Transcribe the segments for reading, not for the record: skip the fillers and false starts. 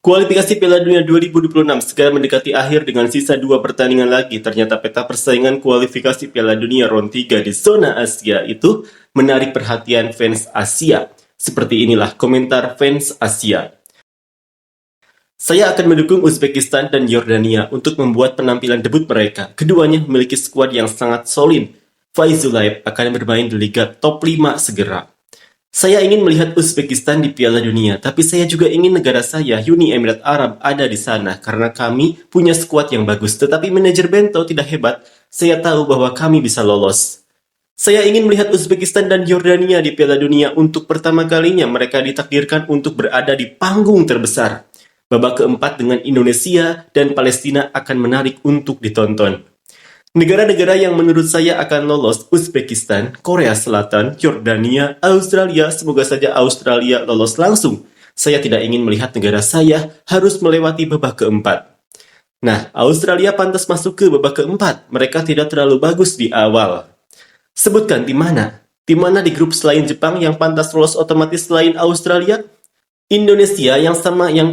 Kualifikasi Piala Dunia 2026 segera mendekati akhir dengan sisa 2 pertandingan lagi. Ternyata peta persaingan kualifikasi Piala Dunia Round 3 di zona Asia itu menarik perhatian fans Asia. Seperti inilah komentar fans Asia. Saya akan mendukung Uzbekistan dan Yordania untuk membuat penampilan debut mereka. Keduanya memiliki skuad yang sangat solid. Faizulayev akan bermain di Liga Top 5 segera. Saya ingin melihat Uzbekistan di Piala Dunia, tapi saya juga ingin negara saya, Uni Emirat Arab, ada di sana karena kami punya skuad yang bagus. Tetapi manajer Bento tidak hebat. Saya tahu bahwa kami bisa lolos. Saya ingin melihat Uzbekistan dan Yordania di Piala Dunia untuk pertama kalinya mereka ditakdirkan untuk berada di panggung terbesar. Babak keempat dengan Indonesia dan Palestina akan menarik untuk ditonton. Negara-negara yang menurut saya akan lolos: Uzbekistan, Korea Selatan, Yordania, Australia. Semoga saja Australia lolos langsung. Saya tidak ingin melihat negara saya harus melewati babak keempat. Nah, Australia pantas masuk ke babak keempat. Mereka tidak terlalu bagus di awal. Sebutkan tim mana? Tim mana di grup selain Jepang yang pantas lolos otomatis selain Australia? Indonesia yang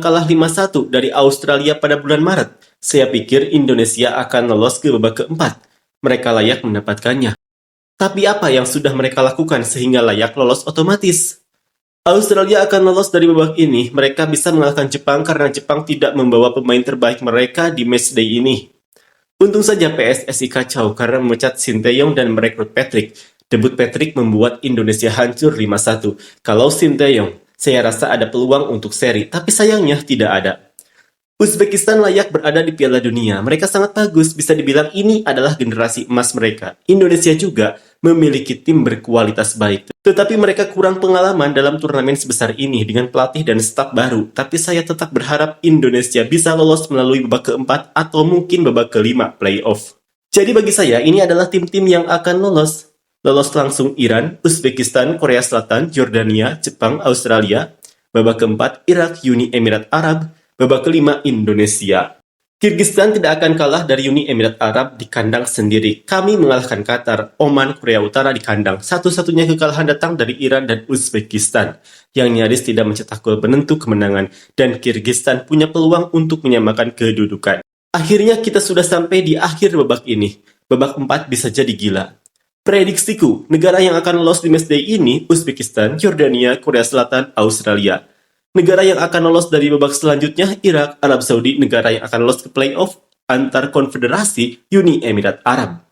kalah 5-1 dari Australia pada bulan Maret. Saya pikir Indonesia akan lolos ke babak keempat. Mereka layak mendapatkannya. Tapi apa yang sudah mereka lakukan sehingga layak lolos otomatis? Australia akan lolos dari babak ini. Mereka bisa mengalahkan Jepang karena Jepang tidak membawa pemain terbaik mereka di matchday ini. Untung saja PSSI kacau karena memecat Sinteyong dan merekrut Patrick. Debut Patrick membuat Indonesia hancur 5-1. Kalau Sinteyong, saya rasa ada peluang untuk seri, tapi sayangnya tidak ada. Uzbekistan layak berada di Piala Dunia. Mereka sangat bagus, bisa dibilang ini adalah generasi emas mereka. Indonesia juga memiliki tim berkualitas baik. Tetapi mereka kurang pengalaman dalam turnamen sebesar ini dengan pelatih dan staf baru. Tapi saya tetap berharap Indonesia bisa lolos melalui babak keempat atau mungkin babak kelima playoff. Jadi bagi saya ini adalah tim-tim yang akan lolos. Lolos langsung Iran, Uzbekistan, Korea Selatan, Yordania, Jepang, Australia. Babak keempat Irak, Uni Emirat Arab. Babak kelima Indonesia. Kirgistan tidak akan kalah dari Uni Emirat Arab di kandang sendiri. Kami mengalahkan Qatar, Oman, Korea Utara di kandang. Satu-satunya kekalahan datang dari Iran dan Uzbekistan, yang nyaris tidak mencetak gol penentu kemenangan, dan Kirgistan punya peluang untuk menyamakan kedudukan. Akhirnya kita sudah sampai di akhir babak ini. Babak 4 bisa jadi gila. Prediksiku, negara yang akan lolos di matchday ini, Uzbekistan, Yordania, Korea Selatan, Australia. Negara yang akan lolos dari babak selanjutnya, Irak, Arab Saudi. Negara yang akan lolos ke playoff antar konfederasi, Uni Emirat Arab.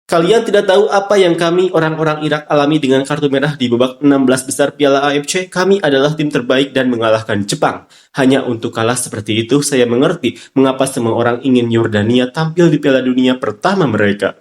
Kalian tidak tahu apa yang kami orang-orang Irak alami dengan kartu merah di babak 16 besar Piala AFC. Kami adalah tim terbaik dan mengalahkan Jepang. Hanya untuk kalah seperti itu, saya mengerti mengapa semua orang ingin Yordania tampil di Piala Dunia pertama mereka.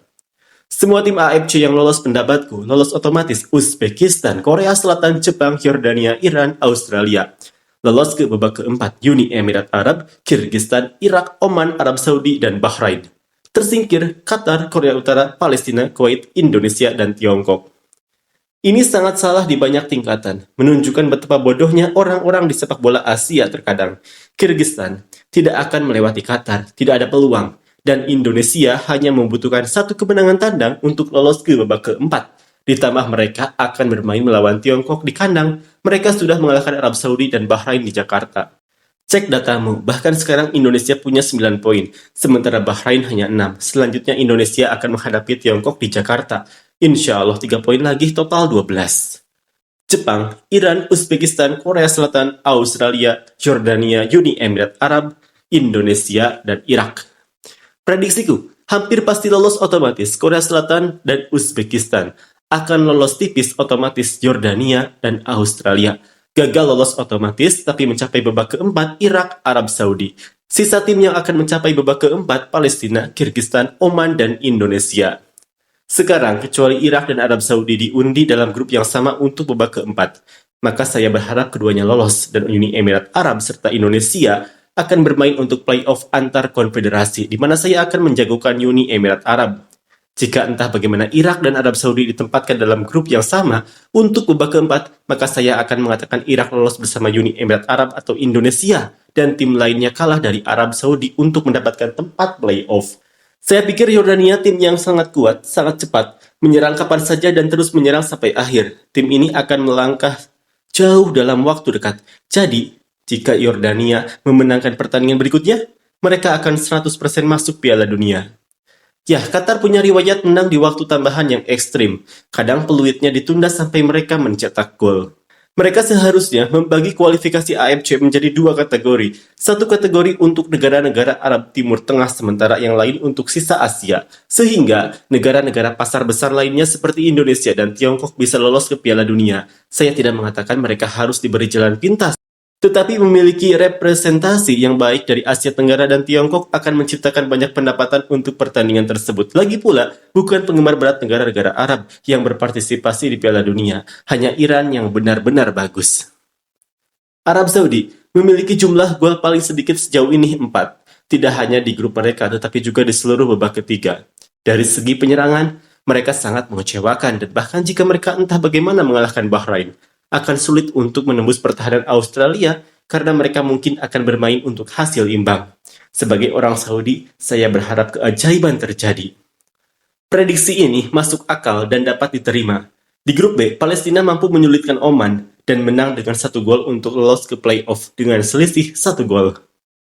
Semua tim AFC yang lolos pendapatku, lolos otomatis: Uzbekistan, Korea Selatan, Jepang, Yordania, Iran, Australia. Lolos ke babak keempat, Uni Emirat Arab, Kirgistan, Irak, Oman, Arab Saudi, dan Bahrain. Tersingkir, Qatar, Korea Utara, Palestina, Kuwait, Indonesia, dan Tiongkok. Ini sangat salah di banyak tingkatan, menunjukkan betapa bodohnya orang-orang di sepak bola Asia terkadang. Kirgistan tidak akan melewati Qatar, tidak ada peluang. Dan Indonesia hanya membutuhkan satu kemenangan tandang untuk lolos ke babak keempat. Ditambah mereka akan bermain melawan Tiongkok di kandang. Mereka sudah mengalahkan Arab Saudi dan Bahrain di Jakarta. Cek datamu, bahkan sekarang Indonesia punya 9 poin, sementara Bahrain hanya 6. Selanjutnya Indonesia akan menghadapi Tiongkok di Jakarta. Insya Allah 3 poin lagi, total 12. Jepang, Iran, Uzbekistan, Korea Selatan, Australia, Yordania, Uni Emirat Arab, Indonesia, dan Irak. Prediksiku, hampir pasti lolos otomatis Korea Selatan dan Uzbekistan. Akan lolos tipis otomatis Yordania dan Australia. Gagal lolos otomatis tapi mencapai babak keempat Irak, Arab Saudi. Sisa tim yang akan mencapai babak keempat Palestina, Kirgistan, Oman, dan Indonesia. Sekarang, kecuali Irak dan Arab Saudi diundi dalam grup yang sama untuk babak keempat. Maka saya berharap keduanya lolos dan Uni Emirat Arab serta Indonesia akan bermain untuk playoff antar konfederasi, di mana saya akan menjagokan Uni Emirat Arab. Jika entah bagaimana Irak dan Arab Saudi ditempatkan dalam grup yang sama untuk babak keempat, maka saya akan mengatakan Irak lolos bersama Uni Emirat Arab atau Indonesia, dan tim lainnya kalah dari Arab Saudi untuk mendapatkan tempat playoff. Saya pikir Yordania tim yang sangat kuat, sangat cepat, menyerang kapan saja dan terus menyerang sampai akhir. Tim ini akan melangkah jauh dalam waktu dekat. Jadi, Jika Yordania memenangkan pertandingan berikutnya, mereka akan 100% masuk Piala Dunia. Ya, Qatar punya riwayat menang di waktu tambahan yang ekstrim. Kadang peluitnya ditunda sampai mereka mencetak gol. Mereka seharusnya membagi kualifikasi AFC menjadi dua kategori. Satu kategori untuk negara-negara Arab Timur Tengah, sementara yang lain untuk sisa Asia. Sehingga negara-negara pasar besar lainnya seperti Indonesia dan Tiongkok bisa lolos ke Piala Dunia. Saya tidak mengatakan mereka harus diberi jalan pintas, tetapi memiliki representasi yang baik dari Asia Tenggara dan Tiongkok akan menciptakan banyak pendapatan untuk pertandingan tersebut. Lagi pula, bukan penggemar berat negara-negara Arab yang berpartisipasi di Piala Dunia, hanya Iran yang benar-benar bagus. Arab Saudi memiliki jumlah gol paling sedikit sejauh ini 4, tidak hanya di grup mereka tetapi juga di seluruh babak ketiga. Dari segi penyerangan, mereka sangat mengecewakan dan bahkan jika mereka entah bagaimana mengalahkan Bahrain, akan sulit untuk menembus pertahanan Australia karena mereka mungkin akan bermain untuk hasil imbang. Sebagai orang Saudi, saya berharap keajaiban terjadi. Prediksi ini masuk akal dan dapat diterima. Di grup B, Palestina mampu menyulitkan Oman dan menang dengan 1 gol untuk lolos ke playoff dengan selisih 1 gol.